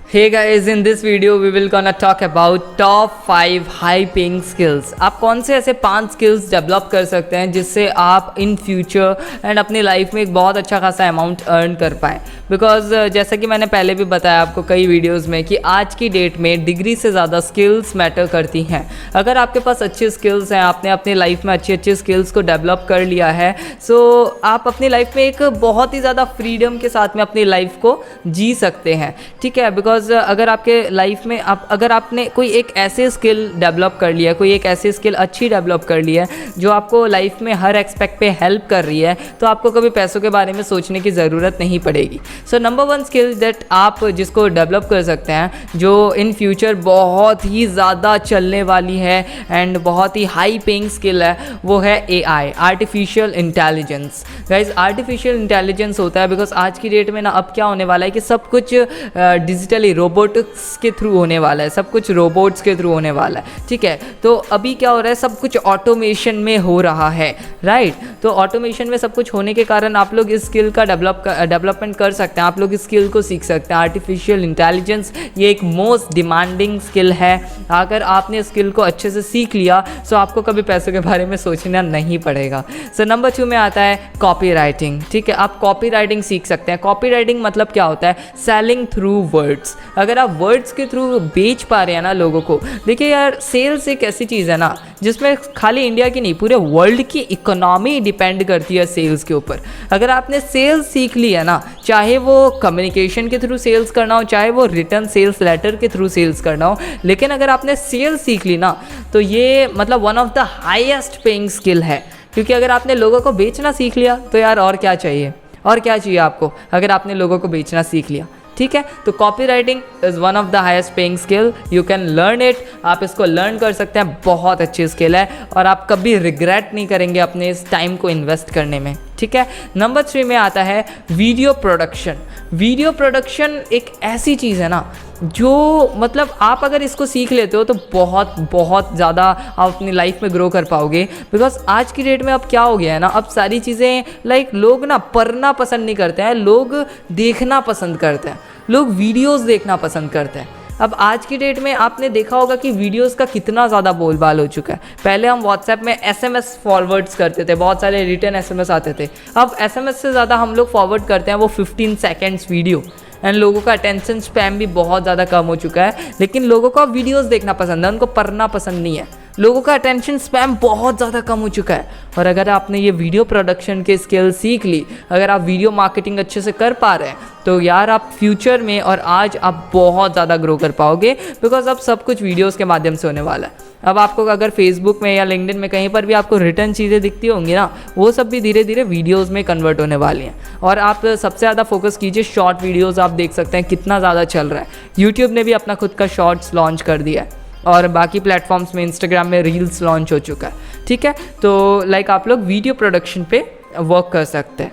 Hey guys, in this video we will gonna talk about top 5 high paying skills। आप कौन से ऐसे 5 skills develop कर सकते हैं जिससे आप इन फ्यूचर एंड अपनी लाइफ में एक बहुत अच्छा खासा अमाउंट अर्न कर पाएँ। बिकॉज जैसा कि मैंने पहले भी बताया आपको कई वीडियोस में कि आज की डेट में डिग्री से ज़्यादा स्किल्स मैटर करती हैं। अगर आपके पास अच्छे स्किल्स हैं, आपने अपनी लाइफ में अच्छे स्किल्स को डेवलप कर लिया है, सो आप अपनी लाइफ में एक बहुत ही ज़्यादा फ्रीडम के साथ में अपनी लाइफ को जी सकते हैं। ठीक है, बिकॉज अगर आपके लाइफ में अगर आपने कोई एक ऐसे स्किल डेवलप कर लिया, कोई एक ऐसी स्किल अच्छी डेवलप कर ली है जो आपको लाइफ में हर एक्सपेक्ट पे हेल्प कर रही है, तो आपको कभी पैसों के बारे में सोचने की ज़रूरत नहीं पड़ेगी। सो नंबर 1 स्किल दैट आप जिसको डेवलप कर सकते हैं जो इन फ्यूचर बहुत ही ज़्यादा चलने वाली है एंड बहुत ही हाई पेइंग स्किल है, वो है AI, artificial intelligence. Guys, artificial intelligence होता है बिकॉज आज की डेट में ना अब क्या होने वाला है कि सब कुछ डिजिटली रोबोटिक्स के थ्रू होने वाला है, सब कुछ रोबोट्स के थ्रू होने वाला है। ठीक है, तो अभी क्या हो रहा है, सब कुछ ऑटोमेशन में हो रहा है, राइट। तो ऑटोमेशन में सब कुछ होने के कारण आप लोग इस स्किल का डेवलपमेंट कर सकते हैं, आप लोग इस स्किल को सीख सकते हैं। आर्टिफिशियल इंटेलिजेंस ये एक मोस्ट डिमांडिंग स्किल है। अगर आपने स्किल को अच्छे से सीख लिया तो आपको कभी पैसों के बारे में सोचना नहीं पड़ेगा। सो नंबर 2 में आता है कॉपी राइटिंग। ठीक है, आप कॉपी राइटिंग सीख सकते हैं। कॉपी राइटिंग मतलब क्या होता है, सेलिंग थ्रू वर्ड्स। अगर आप वर्ड्स के थ्रू बेच पा रहे हैं ना लोगों को, देखिए यार, सेल्स एक ऐसी चीज़ है ना जिसमें खाली इंडिया की नहीं, पूरे वर्ल्ड की इकोनॉमी डिपेंड करती है सेल्स के ऊपर। अगर आपने सेल्स सीख ली है ना, चाहे वो कम्युनिकेशन के थ्रू सेल्स करना हो, चाहे वो रिटर्न सेल्स लेटर के थ्रू सेल्स करना हो, लेकिन अगर आपने सेल्स सीख ली ना, तो ये मतलब one of the highest paying skill है। क्योंकि अगर आपने लोगों को बेचना सीख लिया तो यार और क्या चाहिए, और क्या चाहिए आपको अगर आपने लोगों को बेचना सीख लिया। ठीक है, तो copy writing is one of the highest paying skill, you can learn it. आप इसको लर्न कर सकते हैं, बहुत अच्छी स्किल है और आप कभी रिग्रेट नहीं करेंगे अपने इस टाइम को इन्वेस्ट करने में। ठीक है, नंबर 3 में आता है वीडियो प्रोडक्शन। वीडियो प्रोडक्शन एक ऐसी चीज़ है ना जो मतलब आप अगर इसको सीख लेते हो तो बहुत ज़्यादा आप अपनी लाइफ में ग्रो कर पाओगे। बिकॉज आज की डेट में अब क्या हो गया है ना, अब सारी चीज़ें लाइक लोग ना पढ़ना पसंद नहीं करते हैं, लोग देखना पसंद करते हैं, लोग वीडियोस देखना पसंद करते हैं। अब आज की डेट में आपने देखा होगा कि वीडियोस का कितना ज़्यादा बोलबाल हो चुका है। पहले हम व्हाट्सएप में SMS फॉरवर्ड्स करते थे, बहुत सारे रिटर्न SMS आते थे। अब SMS से ज़्यादा हम लोग फॉरवर्ड करते हैं वो 15 सेकेंड्स वीडियो। एंड लोगों का अटेंशन स्पैम भी बहुत ज़्यादा कम हो चुका है, लेकिन लोगों को अब वीडियोस देखना पसंद है, उनको पढ़ना पसंद नहीं है। लोगों का अटेंशन स्पैम बहुत ज़्यादा कम हो चुका है। और अगर आपने ये वीडियो प्रोडक्शन के स्किल सीख ली, अगर आप वीडियो मार्केटिंग अच्छे से कर पा रहे हैं, तो यार आप फ्यूचर में और आज आप बहुत ज़्यादा ग्रो कर पाओगे। बिकॉज अब सब कुछ वीडियोज़ के माध्यम से होने वाला है। अब आपको अगर फेसबुक में या लिंक्डइन में कहीं पर भी आपको रिटर्न चीज़ें दिखती होंगी ना, वो सब भी धीरे धीरे वीडियोस में कन्वर्ट होने वाली हैं। और आप सबसे ज़्यादा फोकस कीजिए शॉर्ट वीडियोस। आप देख सकते हैं कितना ज़्यादा चल रहा है। यूट्यूब ने भी अपना खुद का शॉर्ट्स लॉन्च कर दिया है और बाकी प्लेटफॉर्म्स में, इंस्टाग्राम में रील्स लॉन्च हो चुका है। ठीक है, तो लाइक आप लोग वीडियो प्रोडक्शन पे वर्क कर सकते हैं।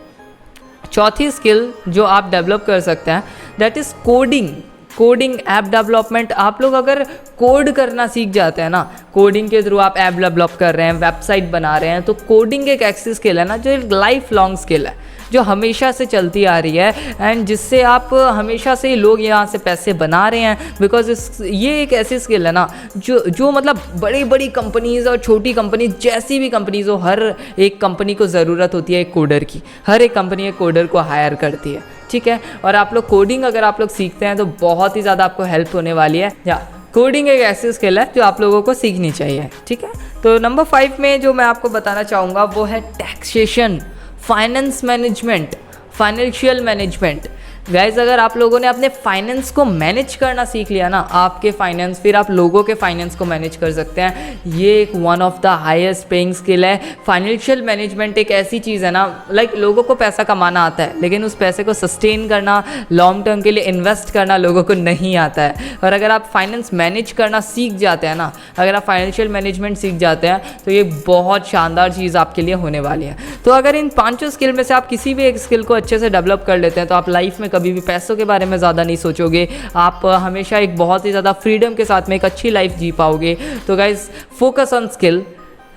चौथी स्किल जो आप डेवलप कर सकते हैं that is coding app development. आप लोग अगर कोड करना सीख जाते हैं ना, कोडिंग के थ्रू आप ऐप डेवलप कर रहे हैं, वेबसाइट बना रहे हैं, तो कोडिंग एक ऐसी स्किल है ना जो एक लाइफ लॉन्ग स्किल है, जो हमेशा से चलती आ रही है एंड जिससे आप हमेशा से लोग यहाँ से पैसे बना रहे हैं। बिकॉज ये एक ऐसी स्किल है ना जो मतलब बड़ी बड़ी कंपनीज़ और छोटी कंपनीज, जैसी भी कंपनीज़ हो, हर एक कंपनी को ज़रूरत होती है एक कोडर की। हर एक कंपनी एक कोडर को हायर करती है। ठीक है, और आप लोग कोडिंग अगर आप लोग सीखते हैं तो बहुत ही ज़्यादा आपको हेल्प होने वाली है। या कोडिंग एक ऐसी स्किल है जो आप लोगों को सीखनी चाहिए। ठीक है, तो नंबर 5 में जो मैं आपको बताना चाहूँगा वो है taxation, finance management, financial management. Guys, अगर आप लोगों ने अपने फाइनेंस को मैनेज करना सीख लिया ना, आपके फाइनेंस, फिर आप लोगों के फाइनेंस को मैनेज कर सकते हैं। ये एक one of the highest paying skill है। फाइनेंशियल मैनेजमेंट एक ऐसी चीज़ है ना, लाइक लोगों को पैसा कमाना आता है, लेकिन उस पैसे को सस्टेन करना, लॉन्ग टर्म के लिए इन्वेस्ट करना लोगों को नहीं आता है। और अगर आप फाइनेंस मैनेज करना सीख जाते हैं ना, अगर आप फाइनेंशियल मैनेजमेंट सीख जाते हैं, तो ये बहुत शानदार चीज़ आपके लिए होने वाली है। तो अगर इन 5 स्किल में से आप किसी भी एक स्किल को अच्छे से डेवलप कर लेते हैं, तो आप लाइफ में कभी भी पैसों के बारे में ज़्यादा नहीं सोचोगे। आप हमेशा एक बहुत ही ज़्यादा फ्रीडम के साथ में एक अच्छी लाइफ जी पाओगे। तो guys, focus on skill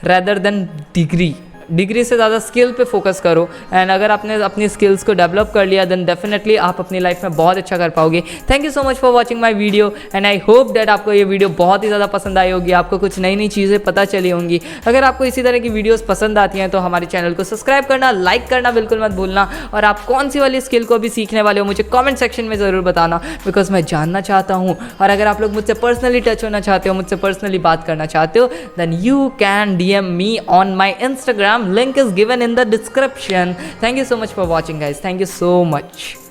rather than degree. Degree से ज़्यादा स्किल पे फोकस करो। एंड अगर आपने अपनी स्किल्स को डेवलप कर लिया देन डेफिनेटली आप अपनी लाइफ में बहुत अच्छा कर पाओगे। Thank you so much for watching my video and I hope that आपको ये वीडियो बहुत ही ज़्यादा पसंद आई होगी, आपको कुछ नई नई चीज़ें पता चली होंगी। अगर आपको इसी तरह की वीडियोस पसंद आती हैं तो हमारे चैनल को सब्सक्राइब करना, लाइक करना बिल्कुल मत भूलना। और आप कौन सी वाली स्किल को भी सीखने वाले हो मुझे कमेंट सेक्शन में ज़रूर बताना, बिकॉज मैं जानना चाहता हूँ। और अगर आप लोग मुझसे पर्सनली टच होना चाहते हो, मुझसे पर्सनली बात करना चाहते हो, then you can DM me on my Instagram, link is given in the description. Thank you so much for watching guys, thank you so much.